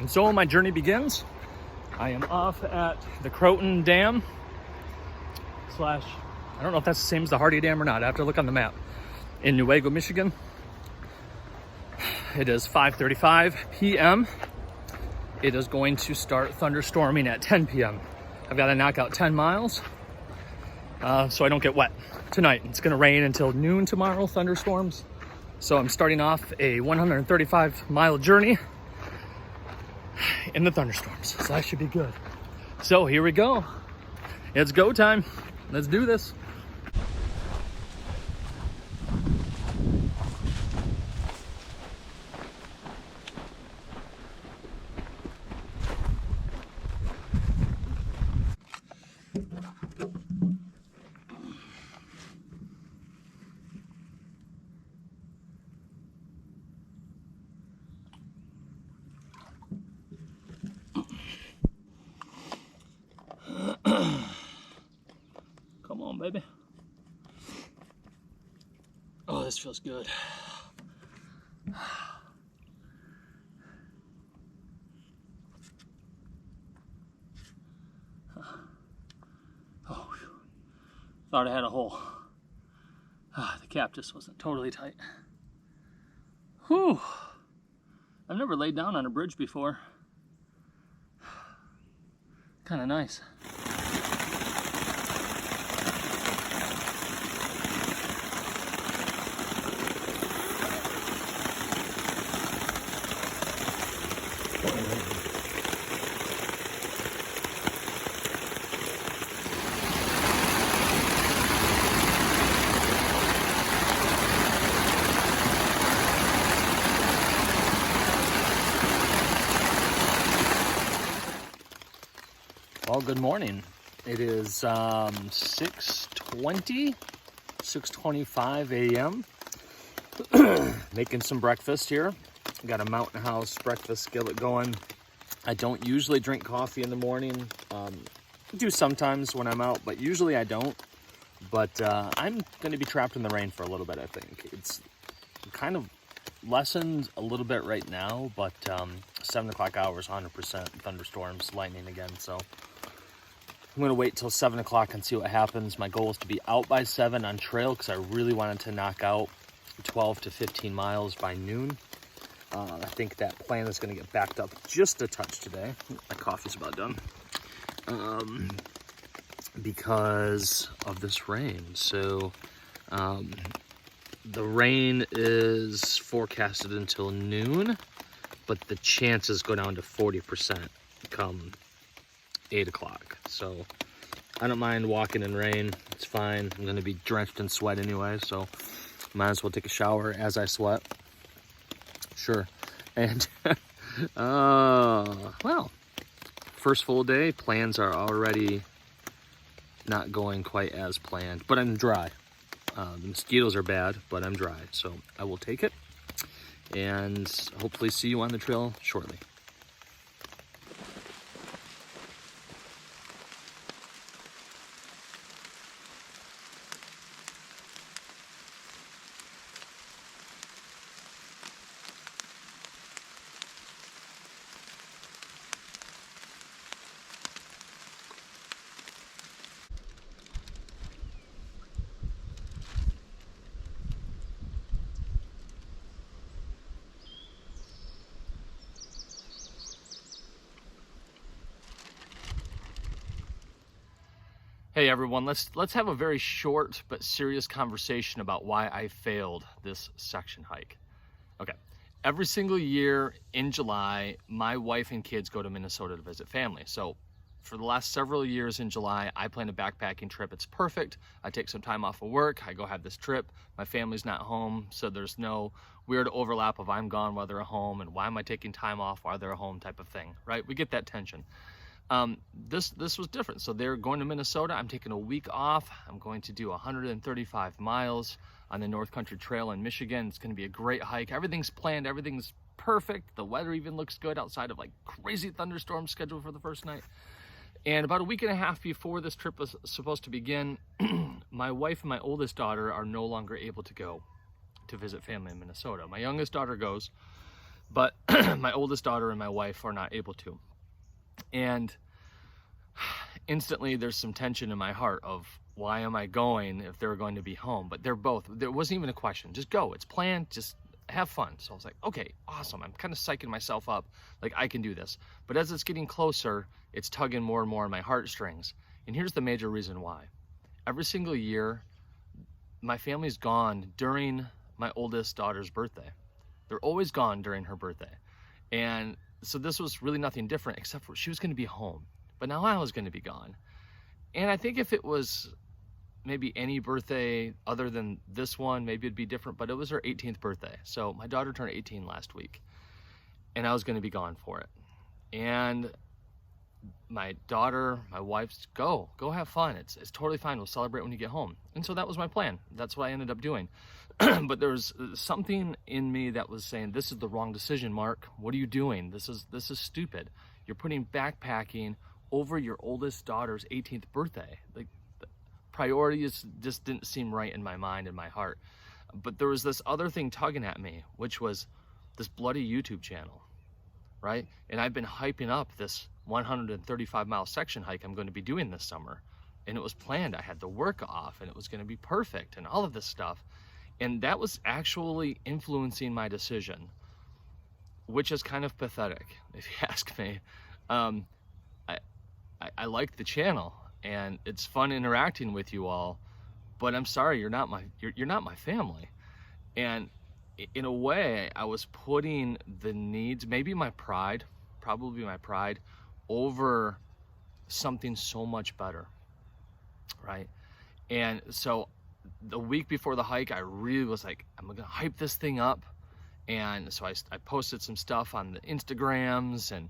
And so my journey begins. I am off at the Croton Dam / I don't know if that's the same as the Hardy Dam or not. I have to look on the map. In Newaygo, Michigan. It is 5:35 p.m. It is going to start thunderstorming at 10 p.m. I've got to knock out 10 miles so I don't get wet tonight. It's going to rain until noon tomorrow, thunderstorms. So I'm starting off a 135-mile journey in the thunderstorms. So that should be good. So here we go. It's go time. Let's do this. Come on, baby. Oh, this feels good. Oh, thought I had a hole. The cap just wasn't totally tight. Whew. I've never laid down on a bridge before. Kind of nice. Well, good morning. It is 6:25 a.m. Making some breakfast here. Got a Mountain House breakfast skillet going. I don't usually drink coffee in the morning. I do sometimes when I'm out, but usually I don't. But I'm going to be trapped in the rain for a little bit, I think. It's kind of lessened a little bit right now, but 7 o'clock hours, 100% thunderstorms, lightning again, so I'm going to wait till 7 o'clock and see what happens. My goal is to be out by 7 on trail because I really wanted to knock out 12 to 15 miles by noon. I think that plan is going to get backed up just a touch today. My coffee's about done. Because of this rain. So the rain is forecasted until noon, but the chances go down to 40% come 8 o'clock. So I don't mind walking in rain. It's fine. I'm going to be drenched in sweat anyway, so might as well take a shower as I sweat. Sure. And well, first full day, plans are already not going quite as planned, but I'm dry. The mosquitoes are bad, but I'm dry, so I will take it and hopefully see you on the trail shortly. Hey everyone, let's have a very short but serious conversation about why I failed this section hike. Okay, every single year in July, my wife and kids go to Minnesota to visit family. So for the last several years in July, I plan a backpacking trip. It's perfect. I take some time off of work. I go have this trip. My family's not home, so there's no weird overlap of I'm gone while they're home and why am I taking time off while they're home type of thing, right? We get that tension. This was different. So they're going to Minnesota. I'm taking a week off. I'm going to do 135 miles on the North Country Trail in Michigan. It's going to be a great hike. Everything's planned. Everything's perfect. The weather even looks good outside of like crazy thunderstorms scheduled for the first night. And about a week and a half before this trip was supposed to begin, my wife and my oldest daughter are no longer able to go to visit family in Minnesota. My youngest daughter goes, but my oldest daughter and my wife are not able to. And instantly there's some tension in my heart of, why am I going if they're going to be home? But there wasn't even a question. Just go. It's planned. Just have fun. So I was like, okay, awesome. I'm kind of psyching myself up. Like, I can do this. But as it's getting closer, it's tugging more and more on my heartstrings. And here's the major reason why. Every single year, my family's gone during my oldest daughter's birthday. They're always gone during her birthday. And so this was really nothing different, except for she was going to be home. But now I was going to be gone. And I think if it was maybe any birthday other than this one, maybe it'd be different, but it was her 18th birthday. So my daughter turned 18 last week, and I was going to be gone for it. And my daughter, my wife's, go have fun. It's totally fine. We'll celebrate when you get home. And so that was my plan. That's what I ended up doing. But there was something in me that was saying, this is the wrong decision, Mark. What are you doing? This is stupid. You're putting backpacking over your oldest daughter's 18th birthday. Like, priorities just didn't seem right in my mind and my heart. But there was this other thing tugging at me, which was this bloody YouTube channel, right? And I've been hyping up this 135-mile section hike I'm going to be doing this summer. And it was planned. I had the work off, and it was going to be perfect and all of this stuff. And that was actually influencing my decision, which is kind of pathetic, if you ask me. I like the channel, and it's fun interacting with you all, but I'm sorry, you're not my family. And in a way, I was putting the needs, maybe my pride, probably my pride, over something so much better, right? And so the week before the hike, I really was like, I'm gonna hype this thing up. And so I posted some stuff on the Instagrams and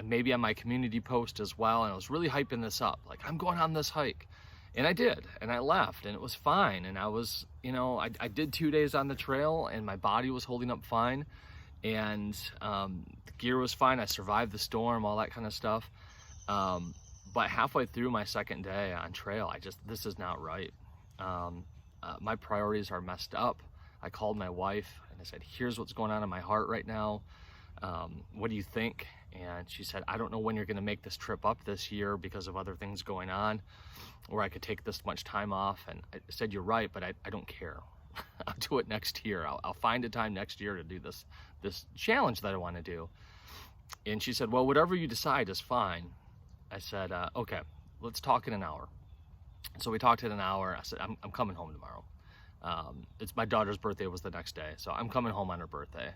maybe on my community post as well. And I was really hyping this up. Like, I'm going on this hike. And I did. And I left, and it was fine. And I was, I did 2 days on the trail, and my body was holding up fine. And the gear was fine. I survived the storm, all that kind of stuff. But halfway through my second day on trail, this is not right. My priorities are messed up. I called my wife and I said, here's what's going on in my heart right now. What do you think? And she said, I don't know when you're going to make this trip up this year because of other things going on, or I could take this much time off. And I said, you're right, but I don't care. I'll do it next year. I'll find a time next year to do this challenge that I want to do. And she said, well, whatever you decide is fine. I said, okay, let's talk in an hour. So we talked in an hour. I said, I'm coming home tomorrow. It's my daughter's birthday was the next day, so I'm coming home on her birthday.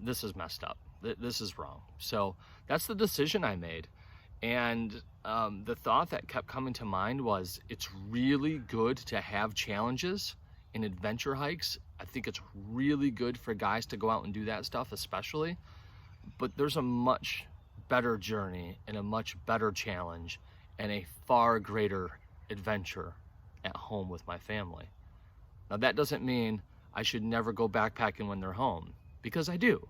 This is messed up. This is wrong. So that's the decision I made. And the thought that kept coming to mind was, it's really good to have challenges in adventure hikes. I think it's really good for guys to go out and do that stuff, especially. But there's a much better journey and a much better challenge and a far greater adventure at home with my family. Now, that doesn't mean I should never go backpacking when they're home, because I do.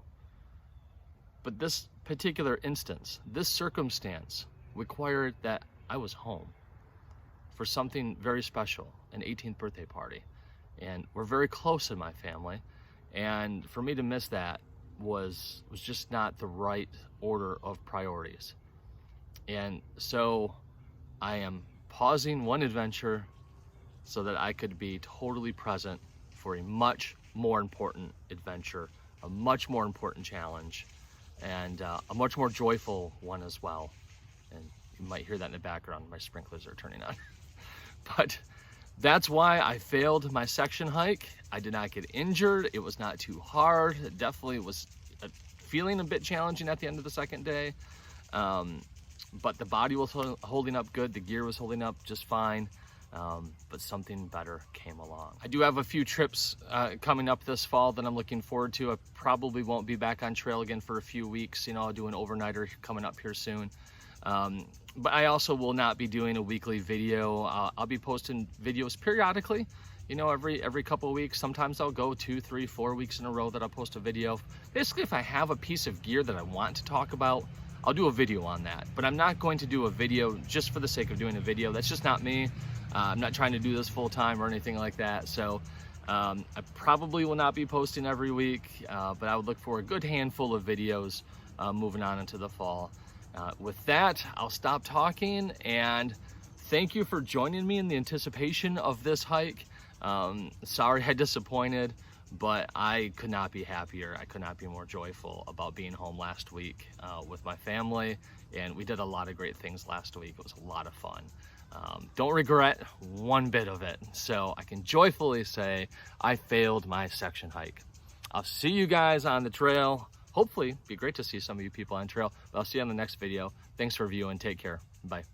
But this particular instance, this circumstance, required that I was home for something very special, an 18th birthday party. And we're very close in my family. And for me to miss that was just not the right order of priorities. And so I am pausing one adventure so that I could be totally present for a much more important adventure, a much more important challenge, and a much more joyful one as well. And you might hear that in the background, my sprinklers are turning on. But that's why I failed my section hike. I did not get injured. It was not too hard. It definitely was feeling a bit challenging at the end of the second day. But the body was holding up good. The gear was holding up just fine. But something better came along. I do have a few trips coming up this fall that I'm looking forward to. I probably won't be back on trail again for a few weeks. I'll do an overnighter coming up here soon. But I also will not be doing a weekly video. I'll be posting videos periodically, every couple of weeks. Sometimes I'll go 2, 3, 4 weeks in a row that I'll post a video. Basically, if I have a piece of gear that I want to talk about, I'll do a video on that. But I'm not going to do a video just for the sake of doing a video. That's just not me. I'm not trying to do this full time or anything like that. So I probably will not be posting every week, but I would look for a good handful of videos moving on into the fall. With that, I'll stop talking, and thank you for joining me in the anticipation of this hike. Sorry I disappointed, but I could not be happier. I could not be more joyful about being home last week with my family, and we did a lot of great things last week. It was a lot of fun. Don't regret one bit of it. So I can joyfully say I failed my section hike. I'll see you guys on the trail. Hopefully, it'd be great to see some of you people on trail, but I'll see you on the next video. Thanks for viewing. Take care. Bye.